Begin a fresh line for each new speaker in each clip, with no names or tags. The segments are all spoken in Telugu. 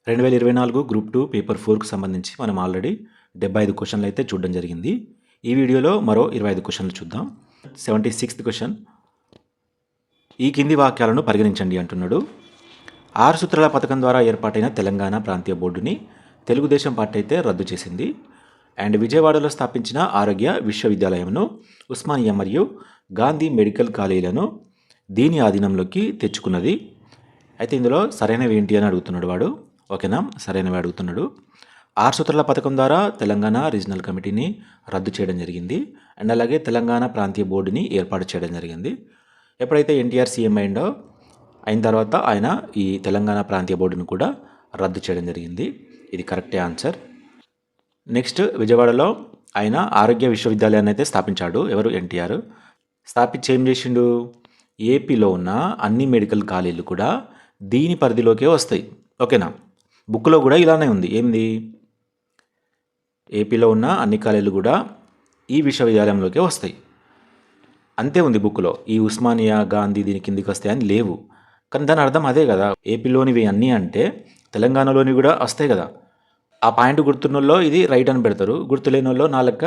2024 గ్రూప్ 2 పేపర్ 4కు సంబంధించి మనం ఆల్రెడీ 75 క్వశ్చన్లు అయితే చూడడం జరిగింది. ఈ వీడియోలో మరో 25 క్వశ్చన్లు చూద్దాం. 76th క్వశ్చన్, ఈ కింది వాక్యాలను పరిగణించండి అంటున్నాడు. 6 సూత్రాల పథకం ద్వారా ఏర్పాటైన తెలంగాణ ప్రాంతీయ బోర్డుని తెలుగుదేశం పార్టీ అయితే రద్దు చేసింది. అండ్ విజయవాడలో స్థాపించిన ఆరోగ్య విశ్వవిద్యాలయంను ఉస్మానియా మరియు గాంధీ మెడికల్ కాలేజీలను దీని ఆధీనంలోకి తెచ్చుకున్నది. అయితే ఇందులో సరైనవి ఏంటి అని అడుగుతున్నాడు వాడు. ఓకేనా, సరైనవి అడుగుతున్నాడు. 6 సూత్రాల పథకం ద్వారా తెలంగాణ రీజనల్ కమిటీని రద్దు చేయడం జరిగింది. అండ్ అలాగే తెలంగాణ ప్రాంతీయ బోర్డుని ఏర్పాటు చేయడం జరిగింది. ఎప్పుడైతే ఎన్టీఆర్ సీఎం అయిన తర్వాత ఆయన ఈ తెలంగాణ ప్రాంతీయ బోర్డును కూడా రద్దు చేయడం జరిగింది. ఇది కరెక్టే ఆన్సర్. నెక్స్ట్, విజయవాడలో ఆయన ఆరోగ్య విశ్వవిద్యాలయాన్ని అయితే స్థాపించాడు. ఎవరు? ఎన్టీఆర్. స్థాపించి ఏం చేసిండు? ఏపీలో ఉన్న అన్ని మెడికల్ కాలేజీలు కూడా దీని పరిధిలోకే వస్తాయి. ఓకేనా, బుక్లో కూడా ఇలానే ఉంది. ఏంది? ఏపీలో ఉన్న అన్ని కాలేజీలు కూడా ఈ విశ్వవిద్యాలయంలోకే వస్తాయి, అంతే ఉంది బుక్లో. ఈ ఉస్మానియా, గాంధీ దీని కిందికి వస్తాయి అని లేవు. కానీ దాని అర్థం అదే కదా, ఏపీలోనివి అన్నీ అంటే తెలంగాణలోని కూడా వస్తాయి కదా. ఆ పాయింట్ గుర్తున్నోళ్ళో ఇది రైట్ అని పెడతారు, గుర్తులేని వాళ్ళు నా లెక్క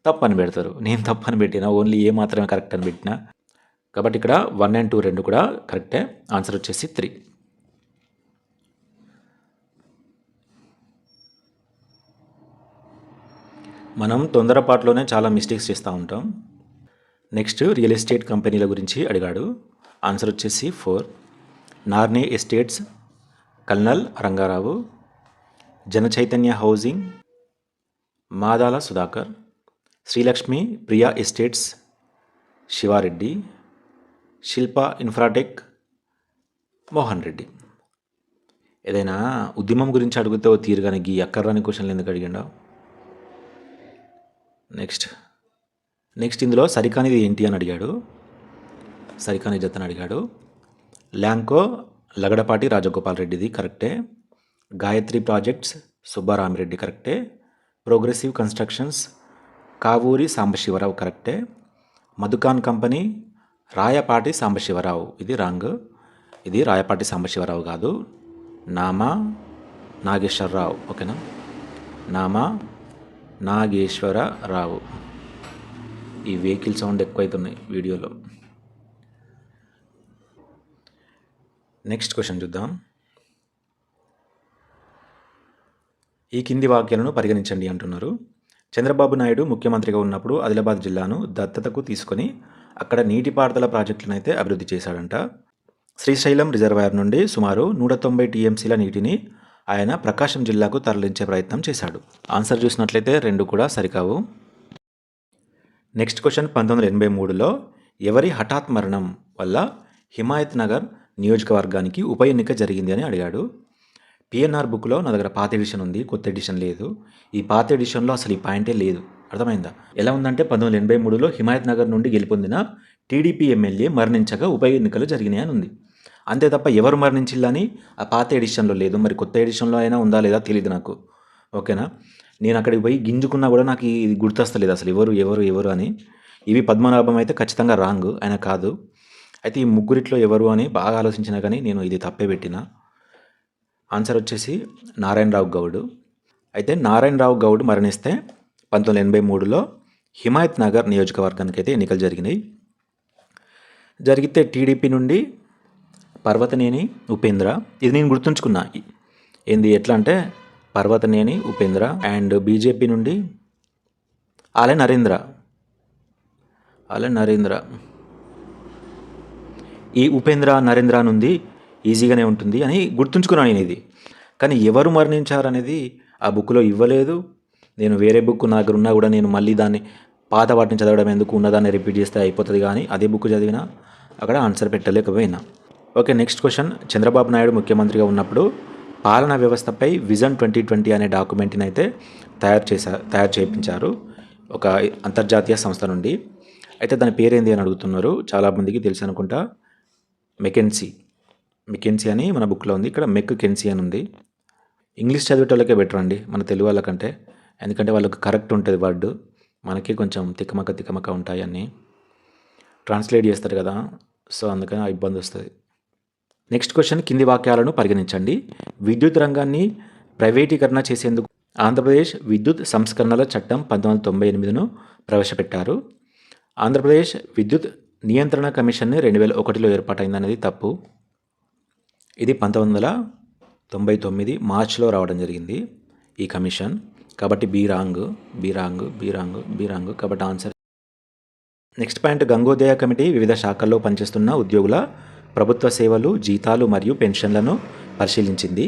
తప్పు అని పెడతారు. నేను తప్పు అని పెట్టినా, ఓన్లీ ఏ మాత్రమే కరెక్ట్ అని పెట్టినా. కాబట్టి ఇక్కడ 1 and 2 రెండు కూడా కరెక్టే. ఆన్సర్ వచ్చేసి 3. మనం తొందరపాటులోనే చాలా మిస్టేక్స్ చేస్తూ ఉంటాం. నెక్స్ట్, రియల్ ఎస్టేట్ కంపెనీల గురించి అడిగాడు. ఆన్సర్ వచ్చేసి 4. Narne estates, colonel Rangarao. Janachaitanya housing, Madala Sudhakar. Srilakshmi Priya estates, Sivareddy. Shilpa infratech, Mohan Reddy. ఏదైనా ఉద్యమం గురించి అడిగితే ఓ తీరుగానికి అక్కర్రాని క్వశ్చన్లు ఎందుకు అడిగిండా? నెక్స్ట్ ఇందులో సరికానిది ఏంటి అని అడిగాడు. సరికాని జతను అడిగాడు. ల్యాంకో లగడపాటి రాజగోపాల్ రెడ్డిది కరెక్టే. గాయత్రి ప్రాజెక్ట్స్ సుబ్బారామిరెడ్డి కరెక్టే. ప్రోగ్రెసివ్ కన్స్ట్రక్షన్స్ కావూరి సాంబశివరావు కరెక్టే. మధుకాన్ కంపెనీ రాయపాటి సాంబశివరావు, ఇది రాంగ్. ఇది రాయపాటి సాంబశివరావు కాదు, నామా నాగేశ్వరరావు. ఓకేనా, నామా నాగేశ్వరరావు. ఈ వెహికల్ సౌండ్ ఎక్కువైతున్నాయి వీడియోలో. నెక్స్ట్ క్వశ్చన్ చూద్దాం. ఈ కింది వాక్యాలను పరిగణించండి అంటున్నారు. చంద్రబాబు నాయుడు ముఖ్యమంత్రిగా ఉన్నప్పుడు ఆదిలాబాద్ జిల్లాను దత్తతకు తీసుకొని అక్కడ నీటిపారుదల ప్రాజెక్టులను అయితే అభివృద్ధి చేశాడంట. శ్రీశైలం రిజర్వాయర్ నుండి సుమారు 190 టీఎంసీల నీటిని ఆయన ప్రకాశం జిల్లాకు తరలించే ప్రయత్నం చేశాడు. ఆన్సర్ చూసినట్లయితే రెండు కూడా సరికావు. నెక్స్ట్ క్వశ్చన్, 1983లో ఎవరి హఠాత్ మరణం వల్ల హిమాయత్ నగర్ నియోజకవర్గానికి ఉప ఎన్నిక జరిగింది అని అడిగాడు. పిఎన్ఆర్ బుక్లో నా దగ్గర పాత ఎడిషన్ ఉంది, కొత్త ఎడిషన్ లేదు. ఈ పాత ఎడిషన్లో అసలు ఈ పాయింటే లేదు. అర్థమైందా? ఎలా ఉందంటే 1983లో హిమాయత్ నగర్ నుండి గెలుపొందిన టీడీపీ ఎమ్మెల్యే మరణించగా ఉప ఎన్నికలు జరిగినాయి అని ఉంది. అంతే తప్ప ఎవరు మరణించిల్లని ఆ పాత ఎడిషన్లో లేదు. మరి కొత్త ఎడిషన్లో అయినా ఉందా లేదా తెలియదు నాకు. ఓకేనా, నేను అక్కడికి పోయి గింజుకున్నా కూడా నాకు ఇది గుర్తొస్తలేదు అసలు ఎవరు అని. ఇవి పద్మనాభం అయితే ఖచ్చితంగా రాంగ్, ఆయన కాదు. అయితే ఈ ముగ్గురిట్లో ఎవరు అని బాగా ఆలోచించినా కానీ నేను ఇది తప్పే పెట్టిన. ఆన్సర్ వచ్చేసి నారాయణరావు గౌడ్. అయితే నారాయణరావు గౌడ్ మరణిస్తే 1983లో హిమాయత్ నగర్ నియోజకవర్గానికి అయితే ఎన్నికలు జరిగినాయి. జరిగితే టీడీపీ నుండి పర్వతనేని ఉపేంద్ర, ఇది నేను గుర్తుంచుకున్నా. ఏంది ఎట్లా అంటే పర్వతనేని ఉపేంద్ర. అండ్ బీజేపీ నుండి ఆలయ నరేంద్ర. ఈ ఉపేంద్ర నరేంద్ర నుండి ఈజీగానే ఉంటుంది అని గుర్తుంచుకున్నాను నేను ఇది. కానీ ఎవరు మరణించారనేది ఆ బుక్లో ఇవ్వలేదు. నేను వేరే బుక్ నా దగ్గర ఉన్నా కూడా నేను మళ్ళీ దాన్ని పాత వాటిని చదవడం ఎందుకు, ఉన్నదాన్ని రిపీట్ చేస్తే అయిపోతుంది. కానీ అదే బుక్ చదివినా అక్కడ ఆన్సర్ పెట్టలేకపోయినా. Okay, next question, Chandrababu Naidu ముఖ్యమంత్రిగా ఉన్నప్పుడు పాలనా వ్యవస్థపై విజన్ 2020 అనే డాక్యుమెంట్ని అయితే తయారు చేయించారు ఒక అంతర్జాతీయ సంస్థ నుండి. అయితే దాని పేరేంది అని అడుగుతున్నారు. చాలామందికి తెలుసు అనుకుంటా, మెకెన్సీ అని మన బుక్లో ఉంది. ఇక్కడ మెక్కెన్సీ అని ఉంది. ఇంగ్లీష్ చదివేటోళ్ళకే బెటర్ అండి మన తెలుగు వాళ్ళకంటే, ఎందుకంటే వాళ్ళకి కరెక్ట్ ఉంటుంది వర్డ్. మనకి కొంచెం తిక్కమక్క ఉంటాయి అన్నీ ట్రాన్స్లేట్ చేస్తారు కదా, సో అందుకని ఆ ఇబ్బంది వస్తుంది. నెక్స్ట్ క్వశ్చన్, కింది వాక్యాలను పరిగణించండి. విద్యుత్ రంగాన్ని ప్రైవేటీకరణ చేసేందుకు ఆంధ్రప్రదేశ్ విద్యుత్ సంస్కరణల చట్టం 1998ను ప్రవేశపెట్టారు. ఆంధ్రప్రదేశ్ విద్యుత్ నియంత్రణ కమిషన్ 2001లో ఏర్పాటైందనేది తప్పు. ఇది 1999 మార్చ్లో రావడం జరిగింది ఈ కమిషన్. కాబట్టి బి రాంగ్. కాబట్టి ఆన్సర్. నెక్స్ట్ పాయింట్, గంగోదయ కమిటీ వివిధ శాఖల్లో పనిచేస్తున్న ఉద్యోగుల ప్రభుత్వ సేవలు, జీతాలు మరియు పెన్షన్లను పరిశీలించింది.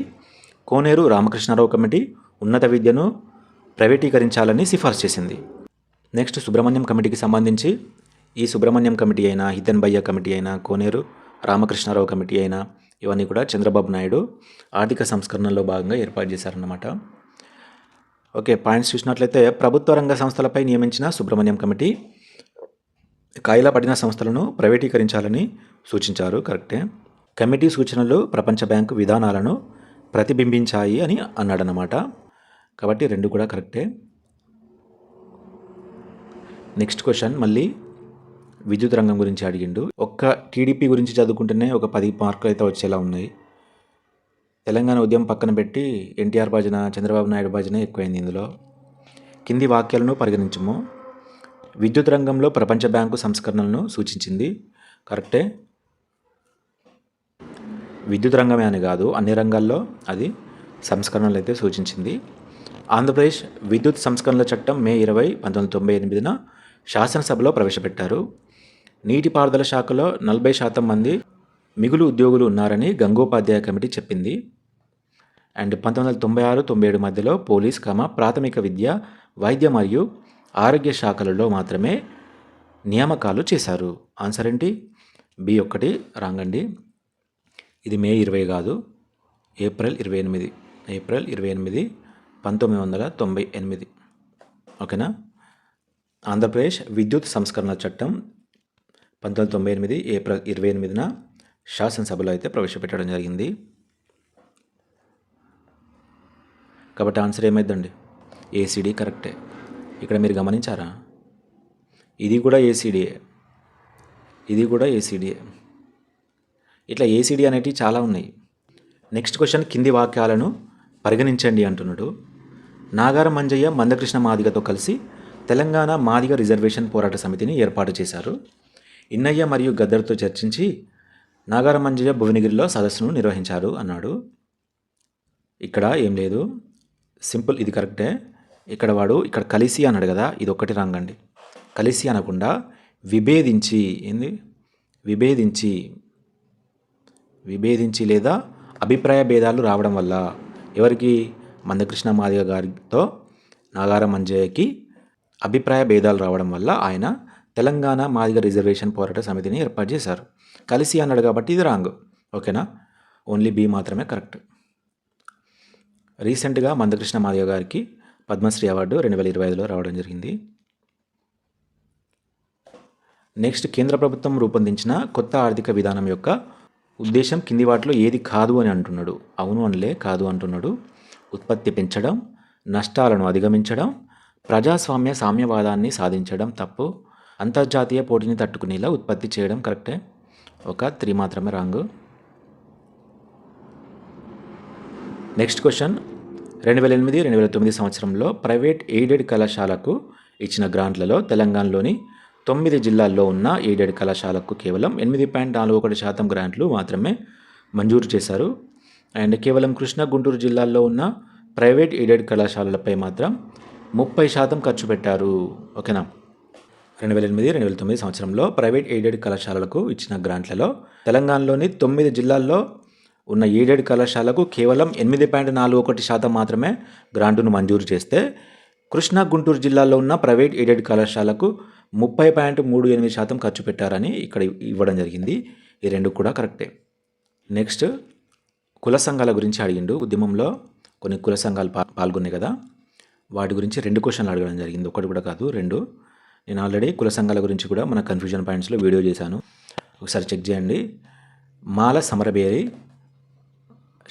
కోనేరు రామకృష్ణారావు కమిటీ ఉన్నత విద్యను ప్రైవేటీకరించాలని సిఫార్సు చేసింది. నెక్స్ట్, సుబ్రహ్మణ్యం కమిటీకి సంబంధించి ఈ సుబ్రహ్మణ్యం కమిటీ అయినా, హితన్ భయ్య కమిటీ అయినా, కోనేరు రామకృష్ణారావు కమిటీ అయినా ఇవన్నీ కూడా చంద్రబాబు నాయుడు ఆర్థిక సంస్కరణలో భాగంగా ఏర్పాటు చేశారన్నమాట. ఓకే, పాయింట్స్ చూసినట్లయితే ప్రభుత్వ రంగ సంస్థలపై నియమించిన సుబ్రహ్మణ్యం కమిటీ కాయిలా పడిన సంస్థలను ప్రైవేటీకరించాలని సూచించారు. కరెక్టే. కమిటీ సూచనలు ప్రపంచ బ్యాంకు విధానాలను ప్రతిబింబించాయి అని అన్నాడనమాట. కాబట్టి రెండు కూడా కరెక్టే. నెక్స్ట్ క్వశ్చన్ మళ్ళీ విద్యుత్ రంగం గురించి అడిగిండు. ఒక్క టీడీపీ గురించి చదువుకుంటేనే ఒక 10 మార్కులు అయితే వచ్చేలా ఉన్నాయి. తెలంగాణ ఉద్యమం పక్కన పెట్టి ఎన్టీఆర్ భజన, చంద్రబాబు నాయుడు భజన ఎక్కువైంది ఇందులో. కింది వాక్యాలను పరిగణించము. విద్యుత్ రంగంలో ప్రపంచ బ్యాంకు సంస్కరణలను సూచించింది. కరెక్టే. విద్యుత్ రంగమే అని కాదు, అన్ని రంగాల్లో అది సంస్కరణలు అయితే సూచించింది. ఆంధ్రప్రదేశ్ విద్యుత్ సంస్కరణల చట్టం మే 20, 1998న శాసనసభలో ప్రవేశపెట్టారు. నీటిపారుదల శాఖలో 40% మంది మిగులు ఉద్యోగులు ఉన్నారని గంగోపాధ్యాయ కమిటీ చెప్పింది. అండ్ 1996-97 మధ్యలో పోలీస్, ప్రాథమిక విద్య, వైద్య మరియు ఆరోగ్య శాఖలలో మాత్రమే నియామకాలు చేశారు. ఆన్సర్ ఏంటి? B1 రాంగ్ అండి. ఇది మే 20 కాదు, ఏప్రిల్ 28, 1998. ఓకేనా. ఆంధ్రప్రదేశ్ విద్యుత్ సంస్కరణ చట్టం 1998 ఏప్రిల్ 28న శాసనసభలో అయితే ప్రవేశపెట్టడం జరిగింది. కాబట్టి ఆన్సర్ ఏమైందండి? ACD కరెక్టే. ఇక్కడ మీరు గమనించారా? ఇది కూడా ACDయే. ఇట్లా ACD అనేటివి చాలా ఉన్నాయి. నెక్స్ట్ క్వశ్చన్, కింది వాక్యాలను పరిగణించండి అంటున్నాడు. నాగారం మంజయ్య మందకృష్ణ మాదిగతో కలిసి తెలంగాణ మాదిగ రిజర్వేషన్ పోరాట సమితిని ఏర్పాటు చేశారు. ఇన్నయ్య మరియు గద్దర్తో చర్చించి నాగారం మంజయ్య భువనగిరిలో సదస్సును నిర్వహించారు అన్నాడు. ఇక్కడ ఏం లేదు, సింపుల్. ఇది కరెక్టే. ఇక్కడ కలిసి అన్నాడు కదా, ఇది ఒక్కటి రాంగ్ అండి. కలిసి అనకుండా విభేదించి లేదా అభిప్రాయ భేదాలు రావడం వల్ల, ఎవరికి? మందకృష్ణ మాదిగ గారితో నాగారం మంజయ్యకి అభిప్రాయ భేదాలు రావడం వల్ల ఆయన తెలంగాణ మాదిగ రిజర్వేషన్ పోరాట సమితిని ఏర్పాటు చేశారు. కలిసి అన్నాడు కాబట్టి ఇది రాంగ్. ఓకేనా. ఓన్లీ B మాత్రమే కరెక్ట్. రీసెంట్గా మందకృష్ణ మాదిగ గారికి పద్మశ్రీ అవార్డు 2025లో రావడం జరిగింది. నెక్స్ట్, కేంద్ర ప్రభుత్వం రూపొందించిన కొత్త ఆర్థిక విధానం యొక్క ఉద్దేశం కింది వాటిలో ఏది కాదు అని అంటున్నాడు. అవును అనలే, కాదు అంటున్నాడు. ఉత్పత్తి పెంచడం, నష్టాలను అధిగమించడం, ప్రజాస్వామ్య సామ్యవాదాన్ని సాధించడం తప్పు. అంతర్జాతీయ పోటీని తట్టుకునేలా ఉత్పత్తి చేయడం కరెక్టే. ఒక 3 మాత్రమే రాంగ్. నెక్స్ట్ క్వశ్చన్, 2008-2009 సంవత్సరంలో ప్రైవేట్ ఎయిడెడ్ కళాశాలకు ఇచ్చిన గ్రాంట్లలో తెలంగాణలోని 9 జిల్లాల్లో ఉన్న ఎయిడెడ్ కళాశాలకు కేవలం 8.41% గ్రాంట్లు మాత్రమే మంజూరు చేశారు. అండ్ కేవలం కృష్ణా, గుంటూరు జిల్లాల్లో ఉన్న ప్రైవేట్ ఎయిడెడ్ కళాశాలలపై మాత్రం 30% ఖర్చు పెట్టారు. ఓకేనా. 2008-2009 సంవత్సరంలో ప్రైవేట్ ఎయిడెడ్ కళాశాలలకు ఇచ్చిన గ్రాంట్లలో తెలంగాణలోని 9 జిల్లాల్లో ఉన్న ఎయిడెడ్ కళాశాలకు కేవలం 8.41% మాత్రమే గ్రాంటును మంజూరు చేస్తే, కృష్ణా, గుంటూరు జిల్లాల్లో ఉన్న ప్రైవేట్ ఎయిడెడ్ కళాశాలకు 30.38% ఖర్చు పెట్టారని ఇక్కడ ఇవ్వడం జరిగింది. ఈ రెండు కూడా కరెక్టే. నెక్స్ట్, కుల సంఘాల గురించి అడిగిండు. ఉద్యమంలో కొన్ని కుల సంఘాలు పాల్గొన్నాయి కదా, వాటి గురించి 2 క్వశ్చన్లు అడగడం జరిగింది. ఒకటి కూడా కాదు, 2. నేను ఆల్రెడీ కుల సంఘాల గురించి కూడా మన కన్ఫ్యూజన్ పాయింట్స్లో వీడియో చేశాను, ఒకసారి చెక్ చేయండి. మాల సమరబేరి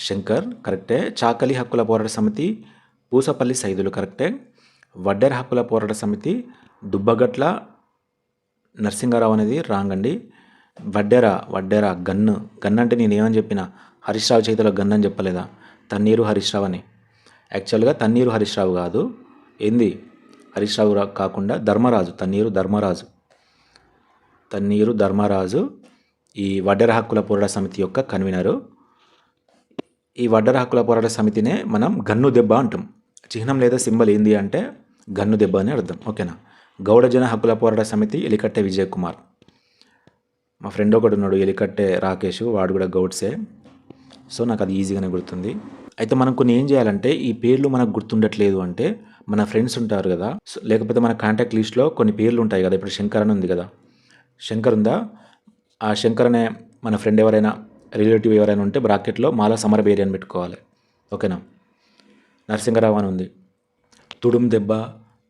శంకర్ కరెక్టే. చాకలి హక్కుల పోరాట సమితి పూసపల్లి సైదులు కరెక్టే. వడ్డెర హక్కుల పోరాట సమితి దుబ్బగట్ల నరసింగారావు అనేది రాంగ్ అండి. వడ్డెర గన్ను అంటే నేను ఏమని చెప్పిన, హరీష్ రావు చేతిలో గన్ అని చెప్పలేదా? తన్నీరు హరీష్ రావు అని. యాక్చువల్గా తన్నీరు హరీష్ రావు కాదు, ఏంది హరీష్ రావు కాకుండా ధర్మరాజు, తన్నీరు ధర్మరాజు ఈ వడ్డెర హక్కుల పోరాట సమితి యొక్క కన్వీనరు. ఈ వడ్డెర హక్కుల పోరాట సమితినే మనం గన్ను దెబ్బ అంటాం. చిహ్నం లేదా సింబల్ ఏంది అంటే గన్ను దెబ్బ అని అర్థం. ఓకేనా. గౌడ జన హక్కుల పోరాట సమితి ఎలికట్టె విజయ్ కుమార్. మా ఫ్రెండ్ ఒకడు ఉన్నాడు ఎలికట్టె రాకేష్, వాడు కూడా గౌడ్సే. సో నాకు అది ఈజీగానే గుర్తుంది. అయితే మనం కొన్ని ఏం చేయాలంటే ఈ పేర్లు మనకు గుర్తుండట్లేదు అంటే మన ఫ్రెండ్స్ ఉంటారు కదా, లేకపోతే మన కాంటాక్ట్ లిస్ట్లో కొన్ని పేర్లు ఉంటాయి కదా. ఇప్పుడు శంకర్ అని ఉంది కదా, శంకర్ ఉందా, ఆ శంకర్ అనే మన ఫ్రెండ్ ఎవరైనా రిలేటివ్ ఎవరైనా ఉంటే బ్రాకెట్లో మాల సమరబేరి అని పెట్టుకోవాలి. ఓకేనా. నరసింగరావు అని ఉంది, తుడుం దెబ్బ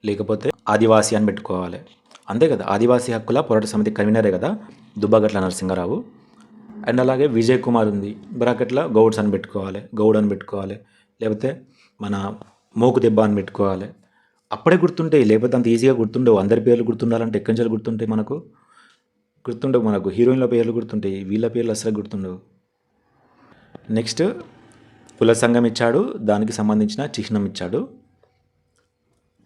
లేకపోతే ఆదివాసి అని పెట్టుకోవాలి. అంతే కదా, ఆదివాసీ హక్కుల పోరాట సమితి కన్వీనరే కదా దుబ్బగట్ల నరసింగరావు. అండ్ అలాగే విజయ్ కుమార్ ఉంది, బ్రాకెట్లో గౌడ్ అని పెట్టుకోవాలి, లేకపోతే మన మోకు దెబ్బ అని పెట్టుకోవాలి. అప్పుడే గుర్తుంటాయి, లేకపోతే అంత ఈజీగా గుర్తుండవు. అందరి పేర్లు గుర్తుండాలంటే ఎక్కడి నుంచి గుర్తుంటాయి, మనకు హీరోయిన్ల పేర్లు గుర్తుంటాయి, వీళ్ళ పేర్లు అసలు గుర్తుండవు. నెక్స్ట్ కుల సంఘం ఇచ్చాడు, దానికి సంబంధించిన చిహ్నం ఇచ్చాడు,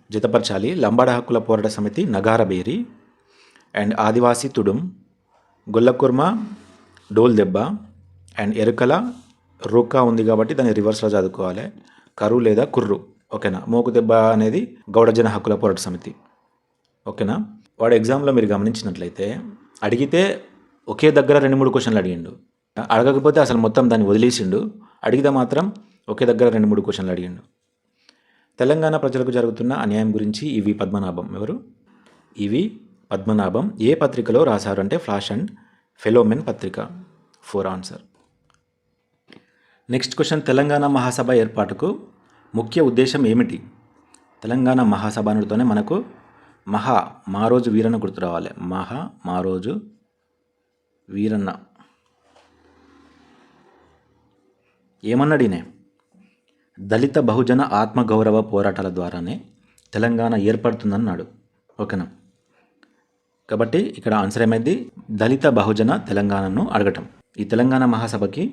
జతపరచాలి. లంబాడ హక్కుల పోరాట సమితి నగారబేరి అండ్ ఆదివాసీ తుడుం, గొల్లకుర్మ డోల్ దెబ్బ అండ్ ఎరుకల రూకా ఉంది కాబట్టి దాన్ని రివర్స్లో చదువుకోవాలి, కరు లేదా కుర్రు. ఓకేనా. మోకు దెబ్బ అనేది గౌడజన హక్కుల పోరాట సమితి. ఓకేనా. వాడు ఎగ్జామ్లో మీరు గమనించినట్లయితే అడిగితే ఒకే దగ్గర 2-3 క్వశ్చన్లు అడిగిండు, అడగకపోతే అసలు మొత్తం దాన్ని వదిలేసిండు, అడిగితే మాత్రం ఒకే దగ్గర 2-3 క్వశ్చన్లు అడిగిండు. తెలంగాణ ప్రజలకు జరుగుతున్న అన్యాయం గురించి ఈవి పద్మనాభం ఎవరు? ఈవి పద్మనాభం ఏ పత్రికలో రాశారు అంటే ఫ్లాష్ అండ్ ఫెలోమెన్ పత్రిక. 4 ఆన్సర్. నెక్స్ట్ క్వశ్చన్, తెలంగాణ మహాసభ ఏర్పాటుకు ముఖ్య ఉద్దేశం ఏమిటి? తెలంగాణ మహాసభ అనుడితోనే మనకు మారోజు వీరన్న గుర్తు రావాలి. మారోజు వీరన్న ఏమన్నాడినే, దళిత బహుజన ఆత్మగౌరవ పోరాటాల ద్వారానే తెలంగాణ ఏర్పడుతుందన్నాడు. ఓకేనా. కాబట్టి ఇక్కడ ఆన్సర్ ఏమైంది, దళిత బహుజన తెలంగాణను అడగటం. ఈ తెలంగాణ మహాసభకి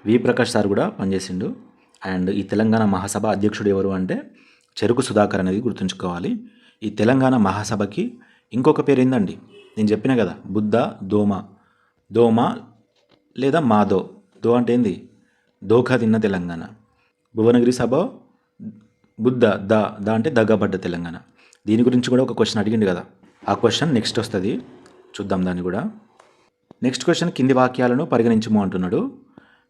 వి ప్రకాష్ సార్ కూడా పనిచేసిండు. అండ్ ఈ తెలంగాణ మహాసభ అధ్యక్షుడు ఎవరు అంటే చెరుకు సుధాకర్ అనేది గుర్తుంచుకోవాలి. ఈ తెలంగాణ మహాసభకి ఇంకొక పేరు ఏందండి, నేను చెప్పిన కదా, బుద్ధ దోమ లేదా మాదో. అంటే ఏంది, దోఖా తిన్న తెలంగాణ. భువనగిరి సభ బుద్ధ దా అంటే దగ్గబడ్డ తెలంగాణ. దీని గురించి కూడా ఒక క్వశ్చన్ అడిగిండు కదా, ఆ క్వశ్చన్ నెక్స్ట్ వస్తుంది, చూద్దాం దాన్ని కూడా. నెక్స్ట్ క్వశ్చన్, కింది వాక్యాలను పరిగణించము అంటున్నాడు.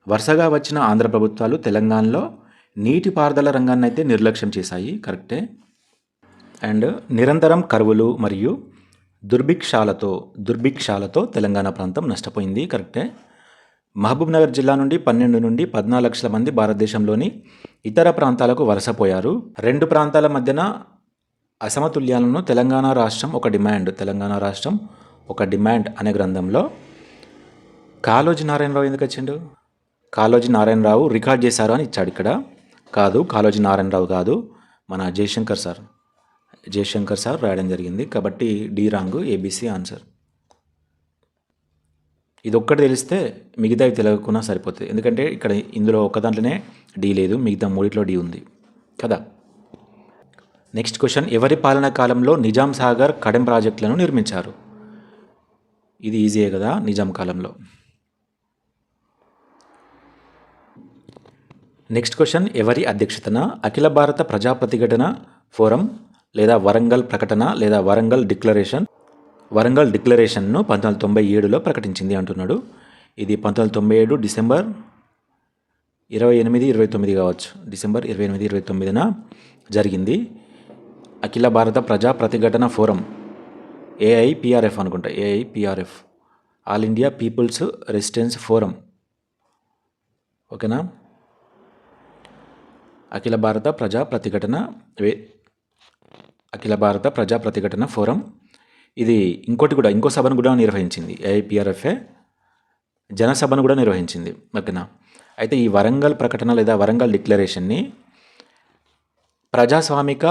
వరుసగా వచ్చిన ఆంధ్ర ప్రభుత్వాలు తెలంగాణలో నీటిపారుదల రంగాన్ని అయితే నిర్లక్ష్యం చేశాయి, కరెక్టే. అండ్ నిరంతరం కరువులు మరియు దుర్భిక్షాలతో తెలంగాణ ప్రాంతం నష్టపోయింది, కరెక్టే. మహబూబ్ నగర్ జిల్లా నుండి 12 నుండి 14 లక్షల మంది భారతదేశంలోని ఇతర ప్రాంతాలకు వలసపోయారు. 2 ప్రాంతాల మధ్యన అసమతుల్యాలను తెలంగాణ రాష్ట్రం ఒక డిమాండ్ అనే గ్రంథంలో కాళోజీ నారాయణరావు ఎందుకు వచ్చిండు? కాళోజీ నారాయణరావు రికార్డ్ చేశారు అని ఇచ్చాడు ఇక్కడ. కాదు, కాళోజీ నారాయణరావు కాదు, మన జయశంకర్ సార్ రాయడం జరిగింది. కాబట్టి డి రాంగ్, ఏబిసి ఆన్సర్. ఇది ఒక్కటి తెలిస్తే మిగతావి తెలియకున్నా సరిపోతుంది, ఎందుకంటే ఇక్కడ ఇందులో ఒక దాంట్లోనే డి లేదు, మిగతా 3 డి ఉంది కదా. నెక్స్ట్ క్వశ్చన్, ఎవరి పాలనా కాలంలో నిజాం సాగర్ కడెం ప్రాజెక్టులను నిర్మించారు? ఇది ఈజీయే కదా, నిజాం కాలంలో. నెక్స్ట్ క్వశ్చన్, ఎవరి అధ్యక్షతన అఖిల భారత ప్రజా ప్రతిఘటన ఫోరం లేదా వరంగల్ ప్రకటన లేదా వరంగల్ డిక్లరేషన్ను 1997లో ప్రకటించింది అంటున్నాడు. ఇది 1997 డిసెంబర్ 28-29 కావచ్చు, డిసెంబర్ 28-29న జరిగింది. అఖిల భారత ప్రజా ప్రతిఘటన ఫోరం, ఏఐపిఆర్ఎఫ్ అనుకుంటా, AIPRF, all India people's resistance forum. ఓకేనా. అఖిల భారత ప్రజా ప్రతిఘటన ఫోరం. ఇది ఇంకో సభను కూడా నిర్వహించింది, ఏఐపిఆర్ఎఫ్ఏ జనసభను కూడా నిర్వహించింది. ఓకేనా. అయితే ఈ వరంగల్ ప్రకటన లేదా వరంగల్ డిక్లరేషన్ని ప్రజాస్వామిక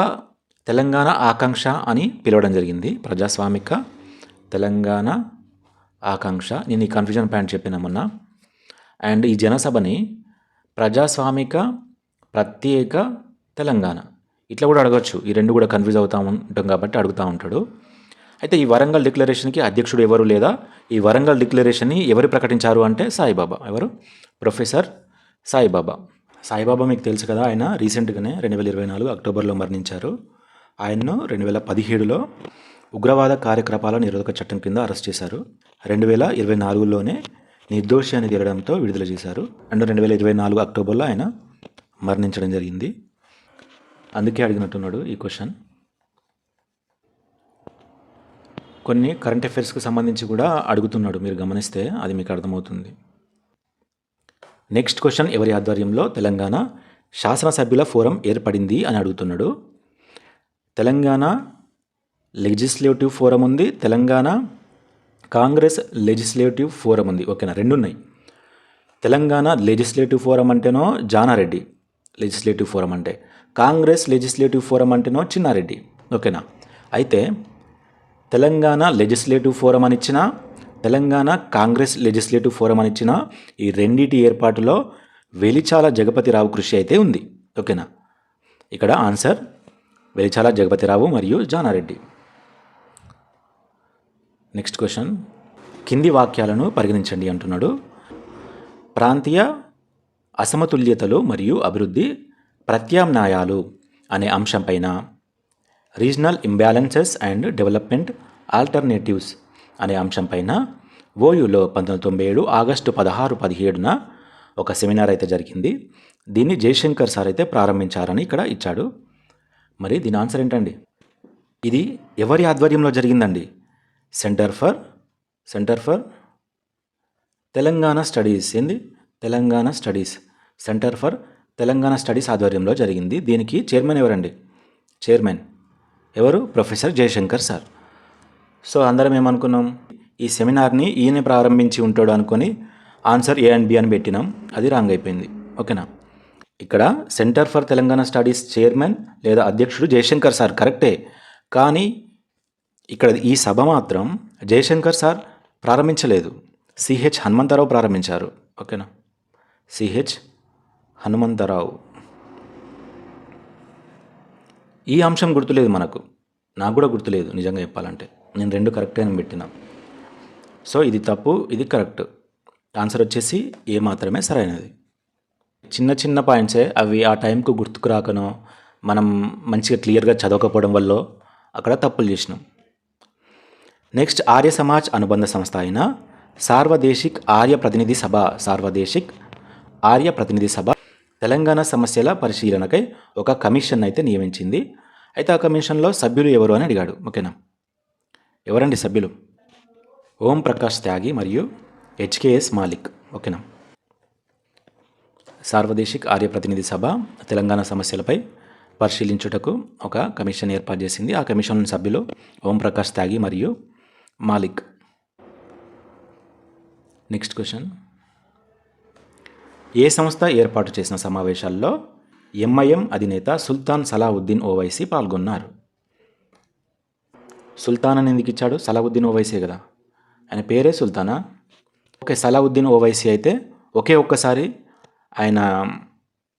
తెలంగాణ ఆకాంక్ష అని పిలవడం జరిగింది. ప్రజాస్వామిక తెలంగాణ ఆకాంక్ష, నేను ఈ కన్ఫ్యూజన్ పాయింట్ చెప్పిన మొన్న. అండ్ ఈ జనసభని ప్రజాస్వామిక ప్రత్యేక తెలంగాణ. ఇట్లా కూడా అడగొచ్చు. ఈ రెండు కూడా కన్ఫ్యూజ్ అవుతా ఉంటాం కాబట్టి అడుగుతూ ఉంటాడు. అయితే ఈ వరంగల్ డిక్లరేషన్కి అధ్యక్షుడు ఎవరు, లేదా ఈ వరంగల్ డిక్లరేషన్ని ఎవరు ప్రకటించారు అంటే సాయిబాబా. ఎవరు? ప్రొఫెసర్ సాయిబాబా. సాయిబాబా మీకు తెలుసు కదా, ఆయన రీసెంట్గానే 2024 అక్టోబర్లో మరణించారు. ఆయన్ను 2017లో ఉగ్రవాద కార్యకలాపాల నిరోధక చట్టం కింద అరెస్ట్ చేశారు. 2024లోనే నిర్దోషి అని తేలడంతో విడుదల చేశారు. అండ్ 2024 అక్టోబర్లో ఆయన మరణించడం జరిగింది. అందుకే అడిగినట్టున్నాడు ఈ క్వశ్చన్. కొన్ని కరెంట్ అఫైర్స్కి సంబంధించి కూడా అడుగుతున్నాడు, మీరు గమనిస్తే అది మీకు అర్థమవుతుంది. నెక్స్ట్ క్వశ్చన్, ఎవరి ఆధ్వర్యంలో తెలంగాణ శాసనసభ్యుల ఫోరం ఏర్పడింది అని అడుగుతున్నాడు. తెలంగాణ లెజిస్లేటివ్ ఫోరం ఉంది, తెలంగాణ కాంగ్రెస్ లెజిస్లేటివ్ ఫోరం ఉంది. ఓకేనా, రెండు ఉన్నాయి. తెలంగాణ లెజిస్లేటివ్ ఫోరం అంటేనో జానారెడ్డి లెజిస్లేటివ్ ఫోరం అంటే, కాంగ్రెస్ లెజిస్లేటివ్ ఫోరం అంటేనో చిన్నారెడ్డి. ఓకేనా, అయితే తెలంగాణ లెజిస్లేటివ్ ఫోరం అని ఇచ్చిన, తెలంగాణ కాంగ్రెస్ లెజిస్లేటివ్ ఫోరం అని ఇచ్చిన, ఈ రెండింటి ఏర్పాటులో వెలిచాల జగపతిరావు కృషి అయితే ఉంది. ఓకేనా, ఇక్కడ ఆన్సర్ వెలిచాల జగపతిరావు మరియు జానారెడ్డి. నెక్స్ట్ క్వశ్చన్, కింది వాక్యాలను పరిగణించండి అంటున్నాడు. ప్రాంతీయ అసమతుల్యతలు మరియు అభివృద్ధి ప్రత్యామ్నాయాలు అనే అంశంపైన, regional imbalances and development alternatives అనే అంశంపైన ఓయూలో 1997 ఆగస్టు 16-17న ఒక సెమినార్ అయితే జరిగింది. దీన్ని జయశంకర్ సార్ అయితే ప్రారంభించారని ఇక్కడ ఇచ్చాడు. మరి దీని ఆన్సర్ ఏంటండి? ఇది ఎవరి ఆధ్వర్యంలో జరిగిందండి? Centre for Telangana studies. ఏంది? Telangana studies. Centre for Telangana studies ఆధ్వర్యంలో జరిగింది. దీనికి చైర్మన్ ఎవరండి? చైర్మన్ ఎవరు? Professor Jayashankar sir. సో అందరం ఏమనుకున్నాం, ఈ సెమినార్ని ఈయన ప్రారంభించి ఉంటాడు అనుకొని ఆన్సర్ ఏ అండ్ బి అని పెట్టినాం. అది రాంగ్ అయిపోయింది. ఓకేనా, ఇక్కడ centre for Telangana studies chairman లేదా అధ్యక్షుడు జయశంకర్ సార్ కరెక్టే, కానీ ఇక్కడ ఈ సభ మాత్రం జయశంకర్ సార్ ప్రారంభించలేదు, సిహెచ్ హనుమంతరావు ప్రారంభించారు. ఓకేనా, సిహెచ్ హనుమంతరావు. ఈ అంశం గుర్తులేదు మనకు, నాకు కూడా గుర్తులేదు నిజంగా చెప్పాలంటే. నేను రెండు కరెక్టే అని పెట్టినా. సో ఇది తప్పు, ఇది కరెక్ట్. ఆన్సర్ వచ్చేసి ఏ మాత్రమే సరైనది. చిన్న చిన్న పాయింట్సే, అవి ఆ టైంకు గుర్తుకు రాకనో మనం మంచిగా క్లియర్గా చదవకపోవడం వల్ల అక్కడ తప్పులు చేసినాం. నెక్స్ట్, ఆర్య సమాజ్ అనుబంధ సంస్థ అయిన సార్వదేశిక్ ఆర్య ప్రతినిధి సభ తెలంగాణ సమస్యల పరిశీలనకై ఒక కమిషన్ అయితే నియమించింది. అయితే ఆ కమిషన్లో సభ్యులు ఎవరు అని అడిగాడు. ఓకేనా, ఎవరండి సభ్యులు? ఓం ప్రకాష్ త్యాగి మరియు హెచ్కేఎస్ మాలిక్. ఓకేనా, సార్వదేశిక్ ఆర్య ప్రతినిధి సభ తెలంగాణ సమస్యలపై పరిశీలించుటకు ఒక కమిషన్ ఏర్పాటు చేసింది. ఆ కమిషన్ సభ్యులు ఓం ప్రకాష్ త్యాగి మరియు మాలిక్. నెక్స్ట్ క్వశ్చన్, ఏ సంస్థ ఏర్పాటు చేసిన సమావేశాల్లో ఎంఐఎం అధినేత సుల్తాన్ సలావుద్దీన్ ఓవైసీ పాల్గొన్నారు? సుల్తాన్ అని ఎందుకు ఇచ్చాడు? సలావుద్దీన్ ఓవైసీ కదా, ఆయన పేరే సుల్తానా? ఓకే, సలావుద్దీన్ ఓవైసీ అయితే ఒక్కసారి ఆయన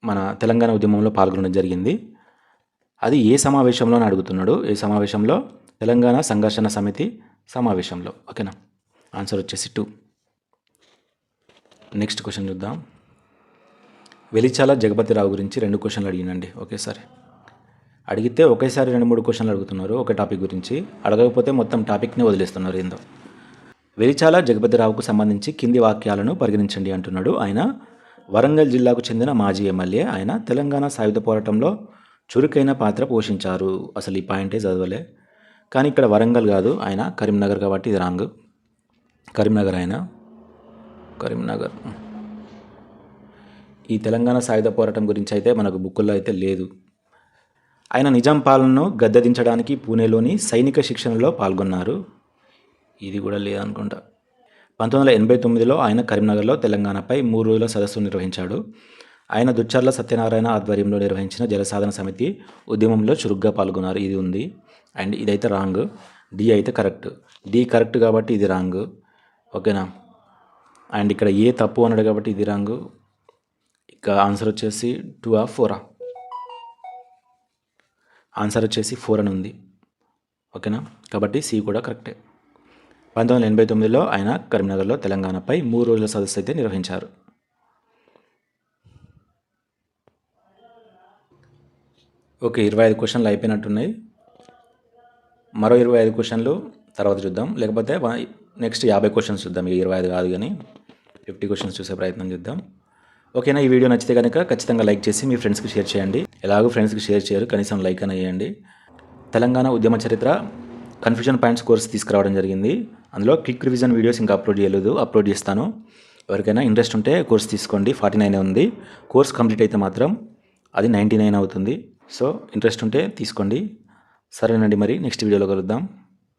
మన తెలంగాణ ఉద్యమంలో పాల్గొనడం జరిగింది. అది ఏ సమావేశంలో అని అడుగుతున్నాడు. ఏ సమావేశంలో? తెలంగాణ సంఘర్షణ సమితి సమావేశంలో. ఓకేనా, ఆన్సర్ వచ్చేసి 2. నెక్స్ట్ క్వశ్చన్ చూద్దాం. వెలిచాల జగపతిరావు గురించి 2 క్వశ్చన్లు అడిగినండి ఒకేసారి. అడిగితే ఒకేసారి 2-3 క్వశ్చన్లు అడుగుతున్నారు ఒక టాపిక్ గురించి. అడగకపోతే మొత్తం టాపిక్ని వదిలేస్తున్నారు ఏందో. వెలిచాల జగపతిరావుకు సంబంధించి కింది వాక్యాలను పరిగణించండి అంటున్నాడు. ఆయన వరంగల్ జిల్లాకు చెందిన మాజీ ఎమ్మెల్యే. ఆయన తెలంగాణ సాయుధ పోరాటంలో చురుకైన పాత్ర పోషించారు. అసలు ఈ పాయింటే చదవలే, కానీ ఇక్కడ వరంగల్ కాదు, ఆయన కరీంనగర్ కాబట్టి ఇది రాంగ్. కరీంనగర్. ఈ తెలంగాణ సాయుధ పోరాటం గురించి అయితే మనకు బుక్కుల్లో అయితే లేదు. ఆయన నిజాం పాలనను గద్దెదించడానికి పూణేలోని సైనిక శిక్షణలో పాల్గొన్నారు. ఇది కూడా లేదనుకుంటా. 1989లో ఆయన కరీంనగర్లో తెలంగాణపై 3 రోజుల సదస్సు నిర్వహించాడు. ఆయన దుచ్చర్ల సత్యనారాయణ ఆధ్వర్యంలో నిర్వహించిన జలసాధన సమితి ఉద్యమంలో చురుగ్గా పాల్గొన్నారు. ఇది ఉంది. అండ్ ఇదైతే రాంగ్. డి అయితే కరెక్ట్. డి కరెక్ట్ కాబట్టి ఇది రాంగ్. ఓకేనా, అండ్ ఇక్కడ ఏ తప్పు అన్నాడు కాబట్టి ఇది రాంగ్. ఇక ఆన్సర్ వచ్చేసి 2 or 4. ఆన్సర్ వచ్చేసి 4 అని ఉంది. ఓకేనా, కాబట్టి సి కూడా కరెక్టే. 1989లో ఆయన కరీంనగర్లో తెలంగాణపై 3 రోజుల సదస్సు అయితే నిర్వహించారు. ఓకే, 25 క్వశ్చన్లు అయిపోయినట్టున్నాయి. మరో 25 క్వశ్చన్లు తర్వాత చూద్దాం, లేకపోతే నెక్స్ట్ 50 క్వశ్చన్స్ చూద్దాం. ఇక 25 కాదు కానీ 50 క్వశ్చన్స్ చూసే ప్రయత్నం చేద్దాం. ఓకేనా, ఈ వీడియో నచ్చితే కనుక ఖచ్చితంగా లైక్ చేసి మీ ఫ్రెండ్స్కి షేర్ చేయండి. ఎలాగో ఫ్రెండ్స్కి షేర్ చేయరు, కనీసం లైక్ అని చేయండి. తెలంగాణ ఉద్యమ చరిత్ర కన్ఫ్యూజన్ పాయింట్స్ కోర్స్ తీసుకురావడం జరిగింది. అందులో క్విక్ రివిజన్ వీడియోస్ ఇంకా అప్లోడ్ చేయలేదు, అప్లోడ్ చేస్తాను. ఎవరికైనా ఇంట్రెస్ట్ ఉంటే కోర్స్ తీసుకోండి. 49 ఉంది. కోర్స్ కంప్లీట్ అయితే మాత్రం అది 99 అవుతుంది. సో ఇంట్రెస్ట్ ఉంటే తీసుకోండి. సరేనండి, మరి నెక్స్ట్ వీడియోలో కలుద్దాం.